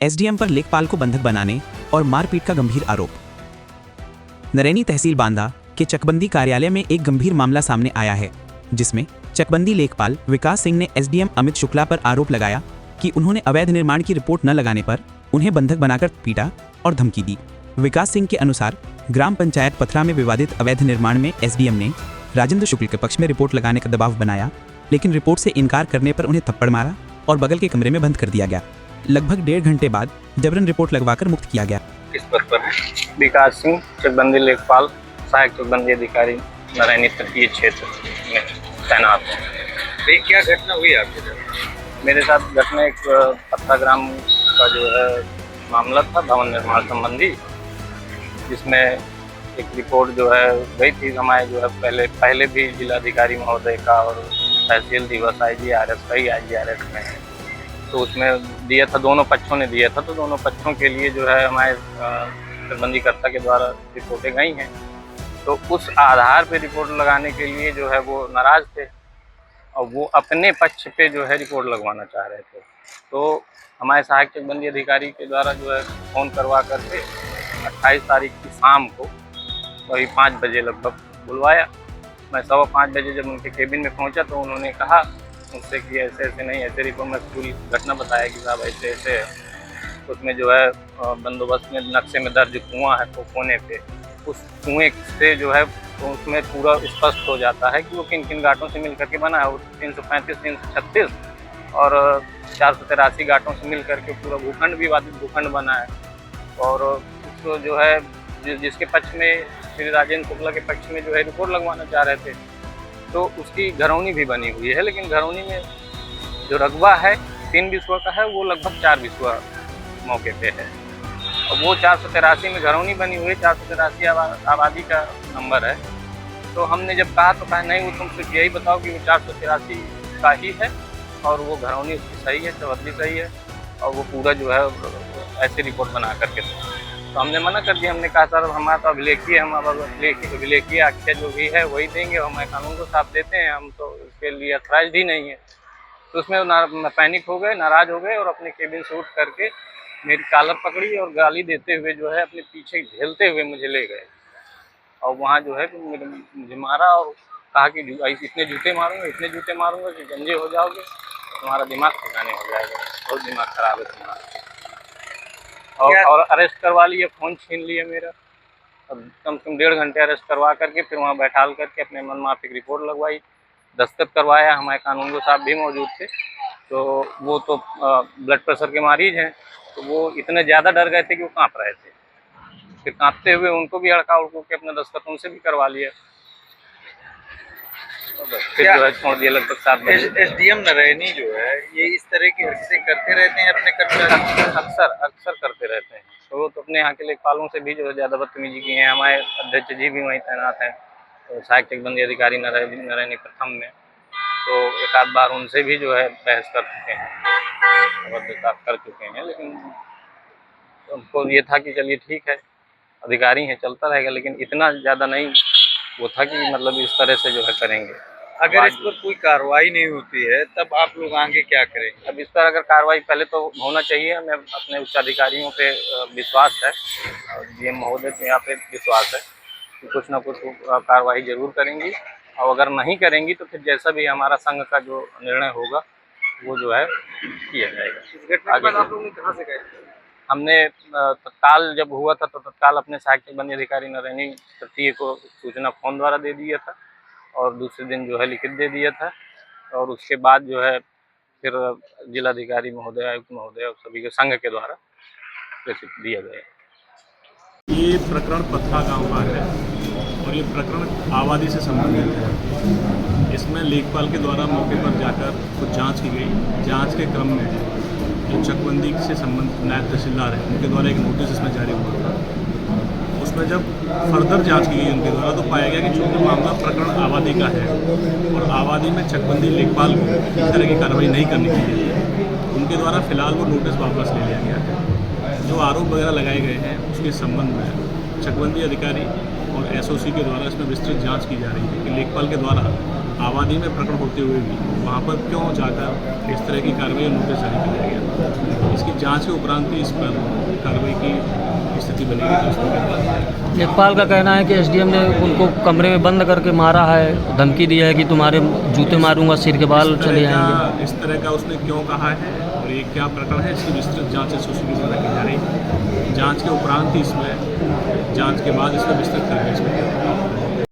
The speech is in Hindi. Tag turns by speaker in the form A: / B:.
A: एसडीएम पर लेखपाल को बंधक बनाने और मारपीट का गंभीर आरोप। नरैनी तहसील बांदा के चकबंदी कार्यालय में एक गंभीर मामला सामने आया है, जिसमें चकबंदी लेखपाल विकास सिंह ने एसडीएम अमित शुक्ला पर आरोप लगाया कि उन्होंने अवैध निर्माण की रिपोर्ट न लगाने पर उन्हें बंधक बनाकर पीटा और धमकी दी। विकास सिंह के अनुसार ग्राम पंचायत पथरा में विवादित अवैध निर्माण में एसडीएम ने राजेंद्र शुक्ल के पक्ष में रिपोर्ट लगाने का दबाव बनाया, लेकिन रिपोर्ट से इनकार करने पर उन्हें थप्पड़ मारा और बगल के कमरे में बंद कर दिया गया। लगभग 1.5 घंटे बाद जबरन रिपोर्ट लगवाकर मुक्त किया गया।
B: इस पद पर विकास सिंह चकबंदी लेखपाल सहायक चकबंदी अधिकारी नरैनी तटीय क्षेत्र में तैनात है।
C: तो ये क्या घटना हुई आपके साथ?
B: मेरे साथ घटना एक पत्ता ग्राम का जो है मामला था, भवन निर्माण संबंधी, जिसमें एक रिपोर्ट जो है गई थी हमारे जो है पहले भी जिलाधिकारी महोदय का और तहसील दिवस IGRS का ही IGRS में है, तो उसमें दिया था, दोनों पक्षों ने दिया था, तो दोनों पक्षों के लिए जो है हमारे चकबंदीकर्ता के द्वारा रिपोर्टें गई हैं। तो उस आधार पे रिपोर्ट लगाने के लिए जो है वो नाराज़ थे और वो अपने पक्ष पे जो है रिपोर्ट लगवाना चाह रहे थे। तो हमारे सहायक चकबंदी अधिकारी के द्वारा जो है फ़ोन करवा करके 28 तारीख की शाम को वही 5 बजे लगभग बुलवाया। मैं 5:15 बजे जब उनके केबिन में पहुंचा तो उन्होंने कहा मुझसे कि ऐसे ऐसे नहीं, ऐसे रिपोर्ट में पूरी घटना बताया कि साहब ऐसे ऐसे है। उसमें जो है बंदोबस्त में नक्शे में दर्ज कुआं है, तो कोने पे उस कुएँ से जो है तो उसमें पूरा स्पष्ट हो जाता है कि वो किन किन घाटों से मिल करके बना है। वो 335, 336 और 483 घाटों से मिल करके पूरा भूखंड विवादित भूखंड बना है। और उसको जो है जिसके पक्ष में श्री राजेंद्र शुक्ला के पक्ष में जो है रिपोर्ट लगवाना चाह रहे थे, तो उसकी घरौनी भी बनी हुई है, लेकिन घरौनी में जो रकबा है 3 बिस्वा का है, वो लगभग 4 बिस्वा मौके पे है। और वो 483 में घरौनी बनी हुई है, 483 आबादी का नंबर है। तो हमने जब कहा तो कहा नहीं, वो तुम सिर्फ यही बताओ कि वो 483 का ही है और वो घरौनी उसकी सही है, चौहद्दी सही है, और वो पूरा जो है ऐसी रिपोर्ट बना करके। तो हमने मना कर दिया। हमने कहा सर हमारा तो अभिलेखी है, हम अब अभिलेखी आख्या जो भी है वही देंगे, हमारे कानून को साथ देते हैं, हम तो इसके लिए अथराइज ही नहीं है। तो उसमें पैनिक हो गए, नाराज़ हो गए और अपने केबिन से उठ करके मेरी कॉलर पकड़ी और गाली देते हुए जो है अपने पीछे झेलते हुए मुझे ले गए और वहाँ जो है मुझे मारा और कहा कि इतने जूते मारूंगा कि गंजे हो जाओगे, तुम्हारा दिमाग ठिकाने हो जाएगा, बहुत दिमाग खराब है तुम्हारा। और अरेस्ट करवा लिए, फ़ोन छीन लिए मेरा। अब कम से कम 1.5 घंटे अरेस्ट करवा करके फिर वहाँ बैठाल करके अपने मन माफिक रिपोर्ट लगवाई, दस्तखत करवाया। हमारे कानूनगो साहब भी मौजूद थे, तो वो तो ब्लड प्रेशर के मरीज हैं, तो वो इतने ज़्यादा डर गए थे कि वो काँप रहे थे। फिर काँपते हुए उनको भी हड़का उड़को के अपना दस्तखत उनसे भी करवा लिया। फिर जो है छोड़ दिया लगभग 7 बजे।
C: एसडीएम नरैनी जो है ये इस तरह की हरकतें करते रहते हैं अपने कर्मचारी?
B: अक्सर करते रहते हैं। तो वो तो अपने यहाँ के लेखपालों से भी जो है ज़्यादा बदतमीजी की हैं। हमारे अध्यक्ष जी भी वहीं तैनात हैं, तो सहायक चकबंदी अधिकारी नरैनी प्रथम में, तो एक आध बार उनसे भी जो है बहस कर चुके हैं, अभद्रता कर चुके हैं। लेकिन उनको ये था कि चलिए ठीक है, अधिकारी हैं, चलता रहेगा, लेकिन इतना ज़्यादा नहीं वो था कि मतलब इस तरह से जो है करेंगे।
C: अगर इस पर कोई कार्रवाई नहीं होती है तब आप लोग आगे क्या करेंगे?
B: अब इस पर अगर कार्रवाई पहले तो होना चाहिए, हमें अपने उच्चाधिकारियों पे विश्वास है और डीएम महोदय पे यहाँ पे विश्वास है कि कुछ ना कुछ कार्रवाई जरूर करेंगी, और अगर नहीं करेंगी तो फिर जैसा भी हमारा संघ का जो निर्णय होगा वो जो है किया जाएगा।
C: इस घटना के बाद आप लोग कहाँ से गए?
B: हमने तत्काल जब हुआ था तो तत्काल अपने सहायक चकबंदी अधिकारी नरैनी तटीय को सूचना फ़ोन द्वारा दे दिया था और दूसरे दिन जो है लिखित दे दिया था, और उसके बाद जो है फिर जिलाधिकारी महोदय, आयुक्त महोदय और सभी के संघ के द्वारा प्रेषित दिया गया।
D: ये प्रकरण पत्था गांव का है और ये प्रकरण आबादी से संबंधित है। इसमें लेखपाल के द्वारा मौके पर जाकर कुछ जांच की गई। जांच के क्रम में जो चकबंदी से संबंधित नायब तहसीलदार हैं उनके द्वारा एक नोटिस इसमें जारी हुआ था। उसमें जब फर्दर जांच की गई उनके द्वारा तो पाया गया कि चूँकि मामला प्रकरण आबादी का है और आबादी में चकबंदी लेखपाल को इस तरह की कार्रवाई नहीं करनी चाहिए, उनके द्वारा फिलहाल वो नोटिस वापस ले लिया गया है। जो आरोप वगैरह लगाए गए हैं उसके संबंध में चकबंदी अधिकारी और एसओसी के द्वारा इसमें विस्तृत जांच की जा रही है कि लेखपाल के द्वारा आबादी में प्रकट होते हुए भी वहाँ पर क्यों जाकर इस तरह की कार्रवाई नोटिस जारी किया गया, इसकी जांच के उपरांत ही इस पर कार्रवाई की स्थिति बनेगी। तो इसमें क्या बात है?
E: लेखपाल का कहना है कि एसडीएम ने उनको कमरे में बंद करके मारा है, धमकी दी है कि तुम्हारे जूते मारूंगा, सिर के बाल चले जाएंगे।
D: इस तरह का उसने क्यों कहा है और ये क्या प्रकरण है, इसकी विस्तृत जांच एसओसी की की जा रही है। जांच के उपरांत ही इसमें, जांच के बाद इसमें विस्तृत कार्रवाई इसमें